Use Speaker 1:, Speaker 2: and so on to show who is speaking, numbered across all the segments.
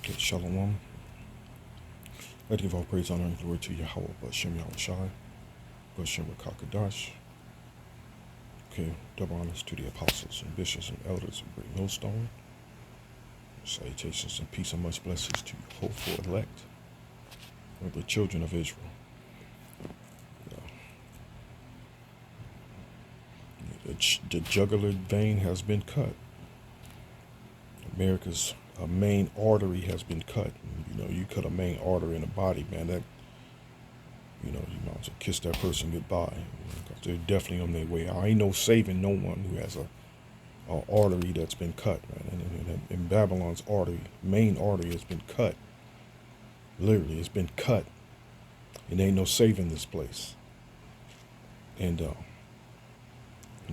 Speaker 1: Okay, Shalom. Let give all praise, honor, and glory to Yahweh, Bashem Yahushai, Bashem Rakakadash. Okay, double honors to the apostles and bishops and elders of Great Millstone. Salutations and peace and much blessings to you, hopeful elect, of the children of Israel. The jugular vein has been cut. America's main artery has been cut. You know, you cut a main artery in the body, man, that, you might as well kiss that person goodbye. Because they're definitely on their way. I ain't no saving no one who has a artery that's been cut, man. And Babylon's main artery has been cut. Literally, it's been cut. And ain't no saving this place. And the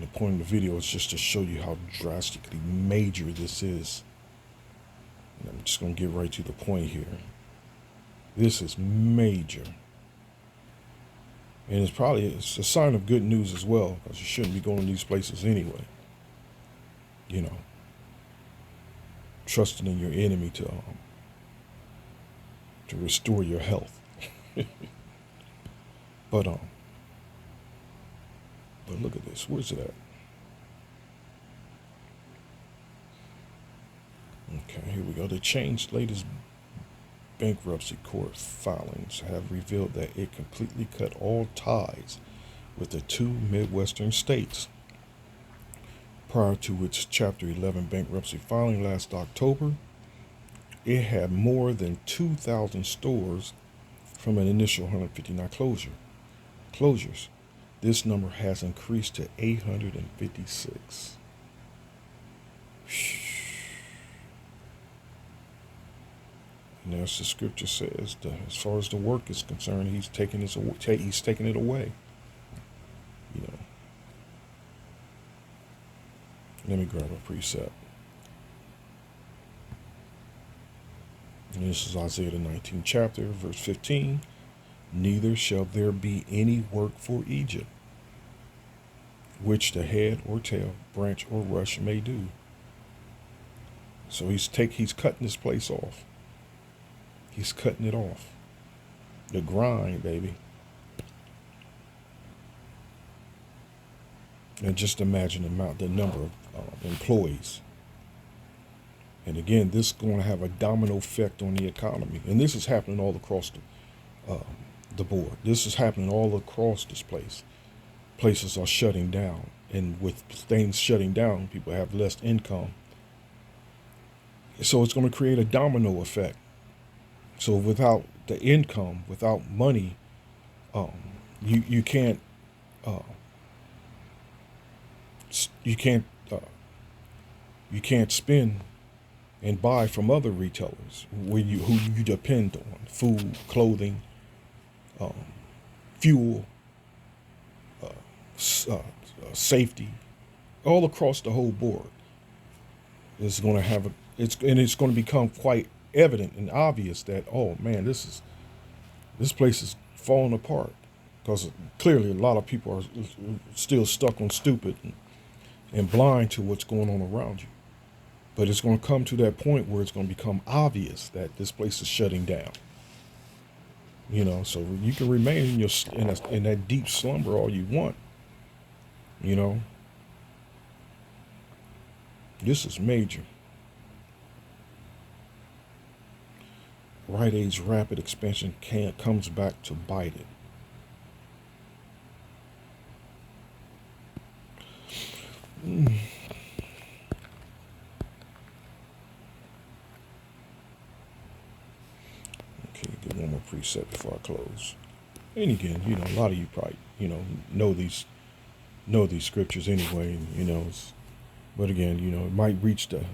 Speaker 1: point of the video is just to show you how drastically major this is. And I'm just going to get right to the point here. This is major. And it's a sign of good news as well, because you shouldn't be going to these places anyway. Trusting in your enemy to restore your health. But look at this. Where's it at? Okay, here we go. The Chain's latest bankruptcy court filings have revealed that it completely cut all ties with the two Midwestern states. Prior to its Chapter 11 bankruptcy filing last October, it had more than 2,000 stores from an initial 159 closures. This number has increased to 856. And as the scripture says, as far as the work is concerned, he's taking it away. Let me grab a precept. And this is Isaiah the 19th chapter, verse 15. Neither shall there be any work for Egypt, which the head or tail, branch or rush may do. So he's cutting this place off. He's cutting it off. The grind, baby. And just imagine the number of employees. And again, this is going to have a domino effect on the economy. And this is happening all across the board. This is happening all across this place. Places are shutting down. And with things shutting down, people have less income. So it's going to create a domino effect. So without the income, without money, you can't spend and buy from other retailers who you depend on: food, clothing, fuel, safety, all across the whole board. It's going to it's going to become quite evident and obvious that, oh man, this place is falling apart, because clearly a lot of people are still stuck on stupid and blind to what's going on around you. But it's going to come to that point where it's going to become obvious that this place is shutting down. So you can remain in that deep slumber all you want. This is major. Rite Aid's rapid expansion comes back to bite it. Okay, get one more precept before I close. And again, a lot of you probably, know these scriptures anyway, but again, it might reach the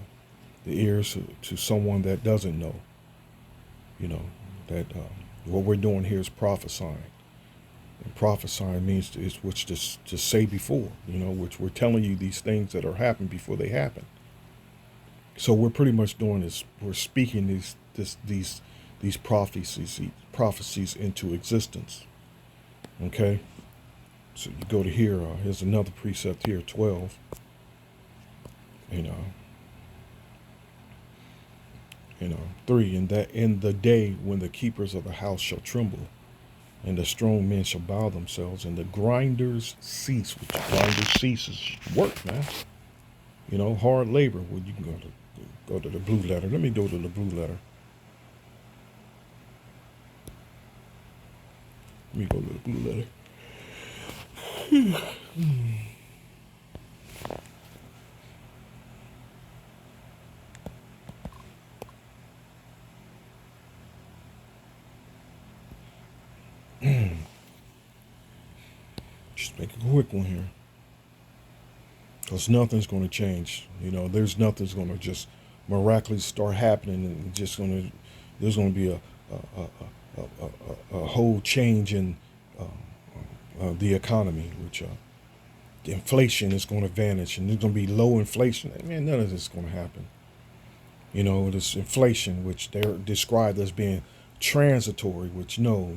Speaker 1: ears to someone that doesn't know, that what we're doing here is prophesying. And prophesying means to say before, which we're telling you these things that are happening before they happen. So we're pretty much doing this. We're speaking these prophecies into existence. Okay. So you go to here. Here's another precept here, 12. 3, and that in the day when the keepers of the house shall tremble, and the strong men shall bow themselves, and the grinders cease, which grinders cease is work, man. Hard labor. Well, you can go to the blue letter. Let me go to the blue letter. Let me go to the blue letter. Just make a quick one here. Because nothing's going to change. There's nothing's going to just miraculously start happening, and there's going to be a whole change in the economy, which the inflation is going to vanish, and there's going to be low inflation. Man, none of this is going to happen. This inflation, which they're described as being transitory, which no,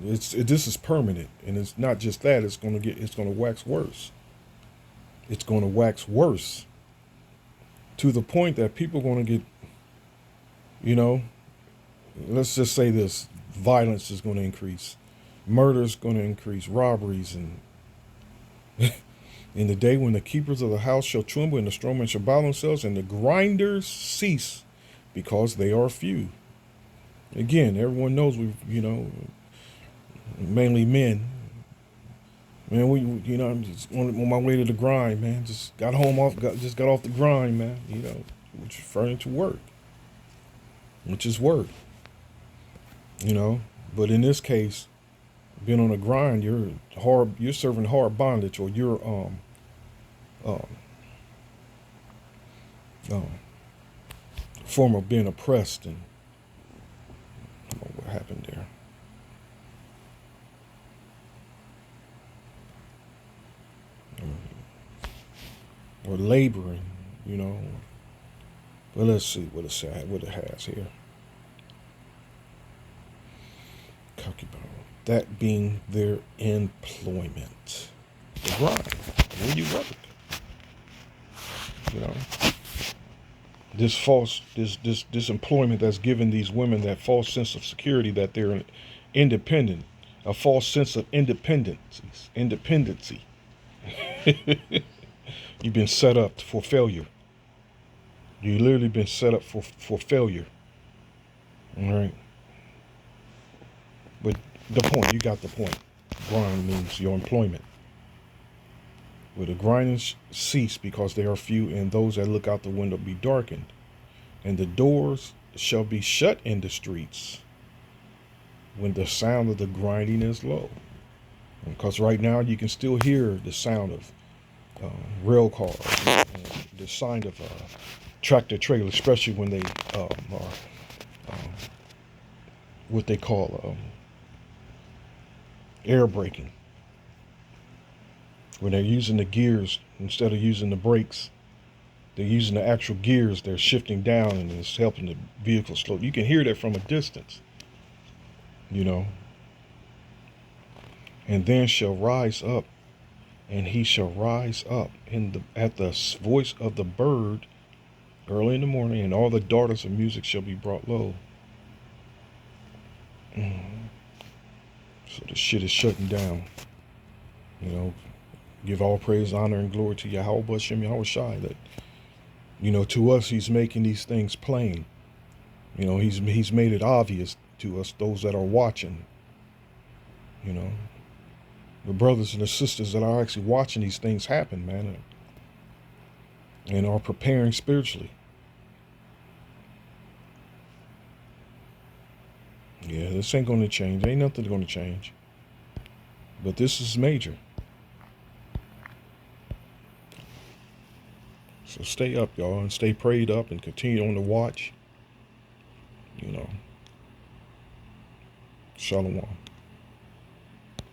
Speaker 1: this is permanent, and it's not just that. It's going to wax worse. It's going to wax worse to the point that people are going to get, let's just say this: violence is going to increase, murder is going to increase, robberies, and in the day when the keepers of the house shall tremble, and the strong men shall bow themselves, and the grinders cease, because they are few. Again, everyone knows mainly men. Man, I'm just on my way to the grind, man. Just got off the grind, man. Which is referring to work, which is work. But in this case, being on the grind, you're serving hard bondage, or you're form of being oppressed, and I don't know what happened there. Or laboring, But let's see what it has here. Concubine. That being their employment. The grind. When you work. This employment that's given these women that false sense of security, that they're independent, a false sense of independency. You've been set up for failure. You literally been set up for failure. All right. But the point, you got the point. Grind means your employment. Where the grinders cease, because they are few, and those that look out the window be darkened. And the doors shall be shut in the streets when the sound of the grinding is low. Because right now you can still hear the sound of rail cars, the sound of tractor trailer, especially when they are what they call air braking. When they're using the gears instead of using the brakes, they're using the actual gears. They're shifting down, and it's helping the vehicle slow. You can hear that from a distance, And then shall rise up, and he shall rise up at the voice of the bird early in the morning, and all the daughters of music shall be brought low. So the shit is shutting down. Give all praise, honor, and glory to Yahweh Bashem Yahweh Shai. That, to us, he's making these things plain. He's made it obvious to us, those that are watching. The brothers and the sisters that are actually watching these things happen, man, and are preparing spiritually. Yeah, this ain't going to change. Ain't nothing going to change. But this is major. So stay up, y'all, and stay prayed up, and continue on the watch. Shalom.